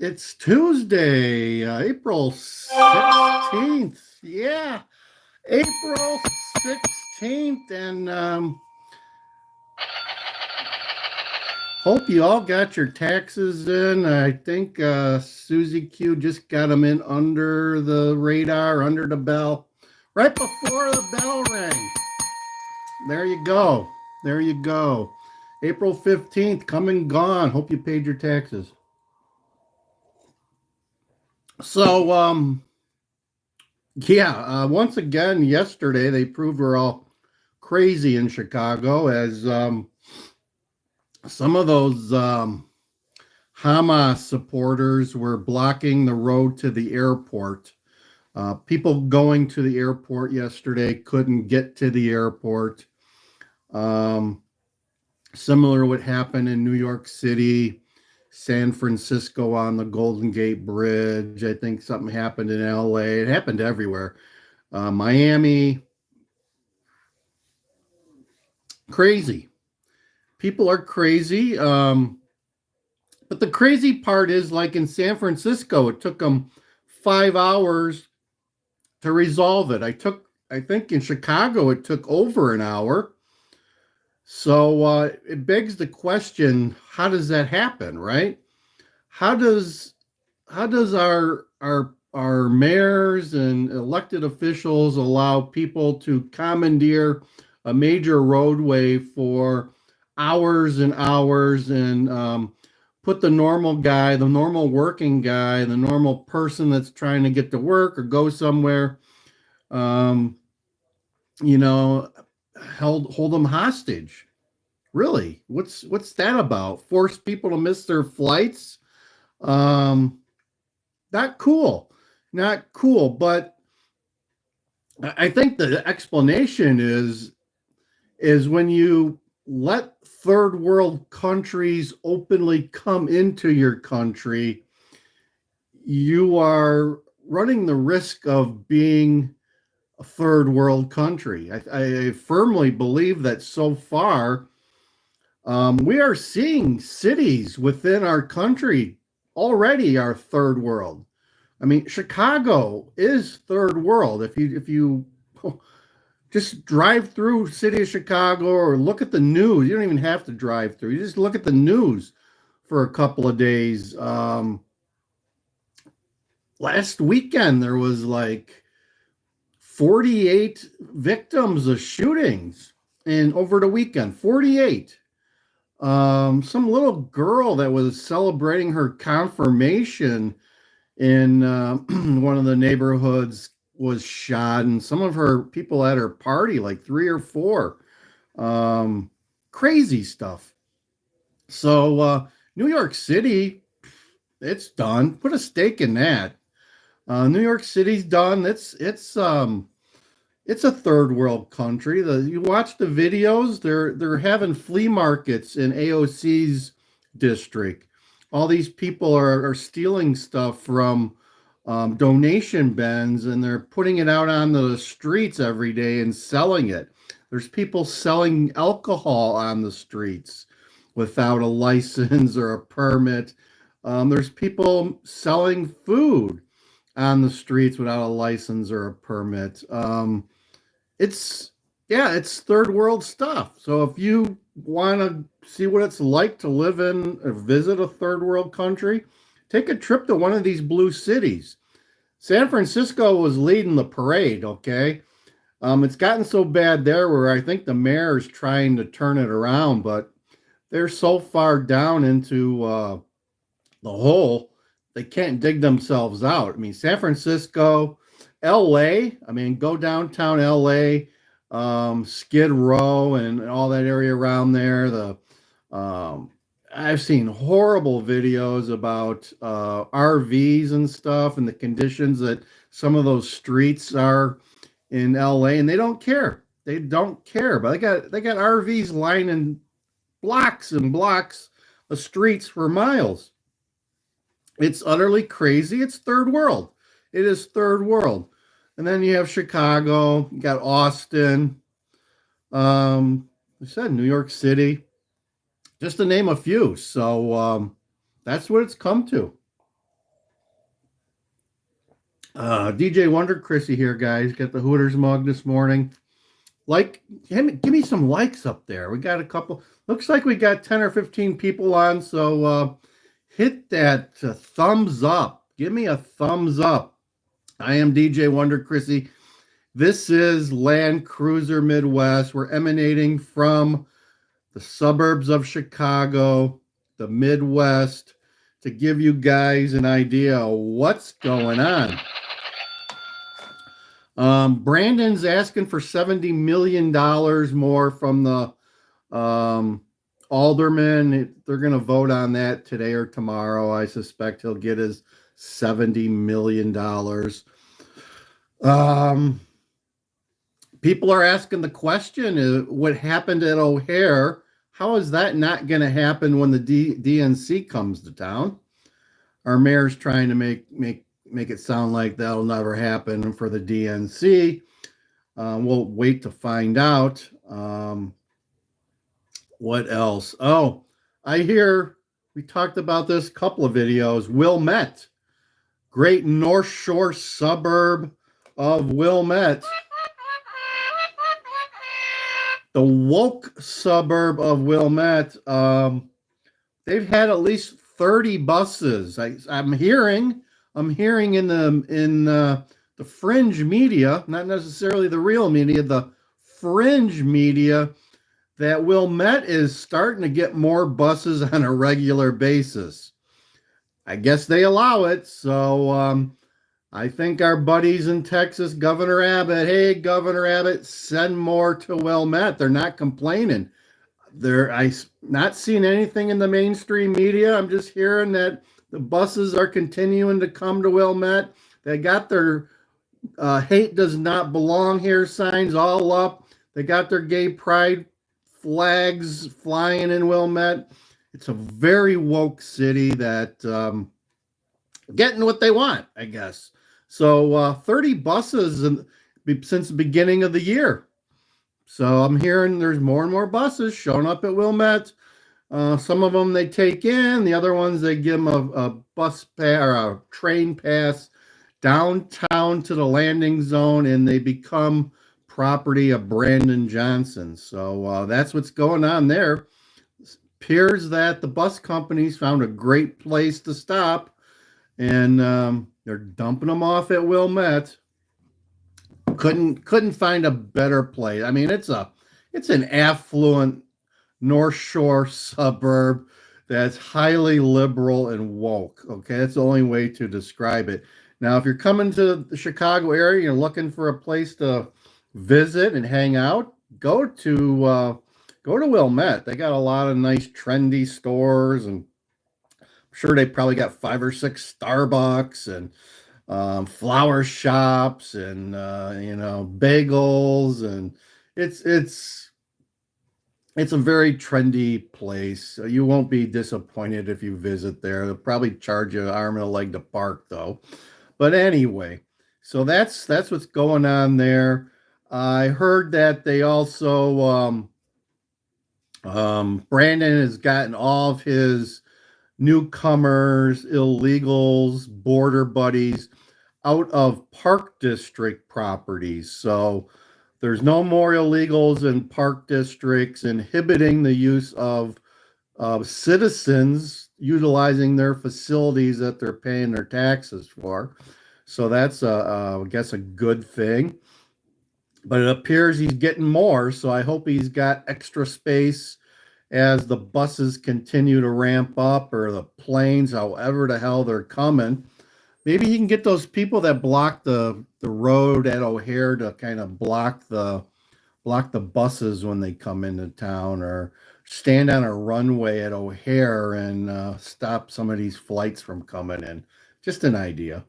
It's Tuesday, April 16th. Yeah, April 16th. And hope you all got your taxes in. I think Susie-q just got them in under the radar, under the bell, right before the bell rang. There you go. There you go. April 15th, come and gone. Hope you paid your taxes. So, once again, yesterday they proved we're all crazy in Chicago as some of those Hamas supporters were blocking the road to the airport. People going to the airport yesterday couldn't get to the airport. Similar to what happened in New York City, San Francisco on the Golden Gate Bridge. I think something happened in LA. It happened everywhere. Miami. Crazy. People are crazy. But the crazy part is, like in San Francisco, it took them 5 hours to resolve it. I think in Chicago, it took over an hour. So it begs the question, how does that happen, right? How does our mayors and elected officials allow people to commandeer a major roadway for hours and hours and put the normal guy, the normal working guy, the normal person that's trying to get to work or go somewhere, hold them hostage? Really, what's that about? Force people to miss their flights? Not cool. But I think the explanation is when you let third world countries openly come into your country, you are running the risk of being a third world country. I firmly believe that so far, we are seeing cities within our country already are third world. I mean, Chicago is third world. If you just drive through city of Chicago or look at the news, you don't even have to drive through. You just look at the news for a couple of days. Last weekend there was like 48 victims of shootings, and over the weekend, 48. Some little girl that was celebrating her confirmation in one of the neighborhoods was shot, and some of her people at her party, like 3 or 4. Crazy stuff. So New York City, it's done. Put a stake in that. New York City's done. It's a third world country. You watch the videos, they're having flea markets in AOC's district. All these people are stealing stuff from donation bins, and they're putting it out on the streets every day and selling it. There's people selling alcohol on the streets without a license or a permit. There's people selling food on the streets without a license or a permit. It's third world stuff. So if you want to see what it's like to live in or visit a third world country, take a trip to one of these blue cities. San Francisco was leading the parade, okay? It's gotten so bad there where I think the mayor is trying to turn it around, but they're so far down into the hole, they can't dig themselves out. I mean, San Francisco, LA, I mean, go downtown LA, Skid Row and all that area around there. I've seen horrible videos about RVs and stuff and the conditions that some of those streets are in LA, and they don't care. They don't care. But they got RVs lining blocks and blocks of streets for miles. It's utterly crazy. It's third world. It is third world. And then you have Chicago, you got Austin, I said New York City, just to name a few. So that's what it's come to. DJ Wonder Chrissy here, guys. Got the Hooters mug this morning. Give me some likes up there. We got a couple. Looks like we got 10 or 15 people on. So hit that thumbs up. Give me a thumbs up. I am DJ Wonder Chrissy. This is Land Cruiser Midwest. We're emanating from the suburbs of Chicago, the Midwest, to give you guys an idea of what's going on. Brandon's asking for $70 million more from the alderman. They're going to vote on that today or tomorrow. I suspect he'll get his $70 million. People are asking the question, what happened at O'Hare? How is that not going to happen when the DNC comes to town? Our mayor's trying to make it sound like that'll never happen for the DNC. We'll wait to find out. What else? Oh, I hear we talked about this couple of videos. Wilmette, great North Shore suburb of Wilmette. The woke suburb of Wilmette. They've had at least 30 buses. I'm hearing in the fringe media, not necessarily the real media, the fringe media, that Wilmette is starting to get more buses on a regular basis. I guess they allow it. So I think our buddies in Texas, Governor Abbott, hey, Governor Abbott, send more to Wilmette. They're not complaining. I not seeing anything in the mainstream media. I'm just hearing that the buses are continuing to come to Wilmette. They got their hate does not belong here signs all up. They got their gay pride flags flying in Wilmette. It's a very woke city that getting what they want, I guess. So 30 buses since the beginning of the year. So I'm hearing there's more and more buses showing up at Wilmette. Some of them they take in, the other ones they give them a bus pass or a train pass downtown to the landing zone, and they become property of Brandon Johnson. So that's what's going on there. It appears that the bus companies found a great place to stop, and they're dumping them off at Wilmette. Couldn't find a better place. I mean, it's an affluent North Shore suburb that's highly liberal and woke. Okay, that's the only way to describe it. Now, if you're coming to the Chicago area, you're looking for a place to visit and hang out, go to Wilmette. They got a lot of nice trendy stores, and I'm sure they probably got 5 or 6 Starbucks and flower shops and bagels, and it's a very trendy place. You won't be disappointed if you visit there. They'll probably charge you an arm and a leg to park, though. But anyway, so that's what's going on there. I heard that they also Brandon has gotten all of his newcomers, illegals, border buddies out of Park District properties. So there's no more illegals in park districts, inhibiting the use of citizens utilizing their facilities that they're paying their taxes for. So that's, I guess, a good thing. But it appears he's getting more, so I hope he's got extra space as the buses continue to ramp up, or the planes, however the hell they're coming. Maybe he can get those people that block the road at O'Hare to kind of block the buses when they come into town, or stand on a runway at O'Hare and stop some of these flights from coming in. Just an idea.